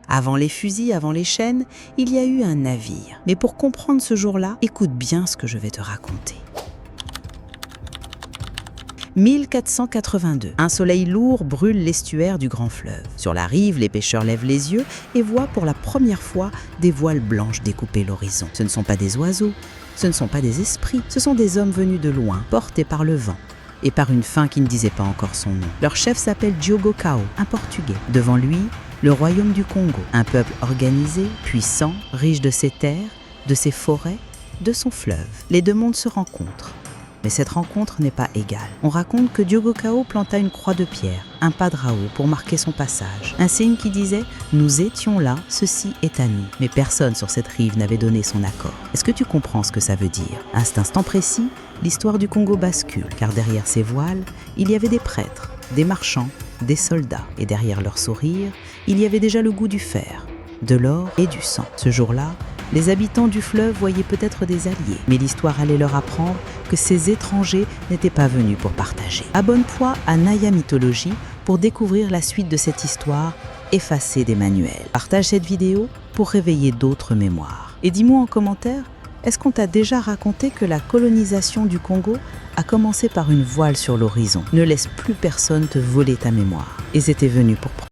Avant les fusils, avant les chaînes, il y a eu un navire. Mais pour comprendre ce jour-là, écoute bien ce que je vais te raconter. 1482. Un soleil lourd brûle l'estuaire du grand fleuve. Sur la rive, les pêcheurs lèvent les yeux et voient pour la première fois des voiles blanches découper l'horizon. Ce ne sont pas des oiseaux, ce ne sont pas des esprits, ce sont des hommes venus de loin, portés par le vent et par une faim qui ne disait pas encore son nom. Leur chef s'appelle Diogo Cao, un Portugais. Devant lui, le royaume du Congo, un peuple organisé, puissant, riche de ses terres, de ses forêts, de son fleuve. Les deux mondes se rencontrent. Mais cette rencontre n'est pas égale. On raconte que Diogo Cao planta une croix de pierre, un padrao pour marquer son passage. Un signe qui disait « Nous étions là, ceci est à nous ». Mais personne sur cette rive n'avait donné son accord. Est-ce que tu comprends ce que ça veut dire? À cet instant précis, l'histoire du Congo bascule, car derrière ces voiles, il y avait des prêtres, des marchands, des soldats. Et derrière leurs sourires, il y avait déjà le goût du fer, de l'or et du sang. Ce jour-là, les habitants du fleuve voyaient peut-être des alliés, mais l'histoire allait leur apprendre que ces étrangers n'étaient pas venus pour partager. Abonne-toi à Naya Mythologie pour découvrir la suite de cette histoire effacée des manuels. Partage cette vidéo pour réveiller d'autres mémoires. Et dis-moi en commentaire, est-ce qu'on t'a déjà raconté que la colonisation du Congo a commencé par une voile sur l'horizon? Ne laisse plus personne te voler ta mémoire. Ils étaient venus pour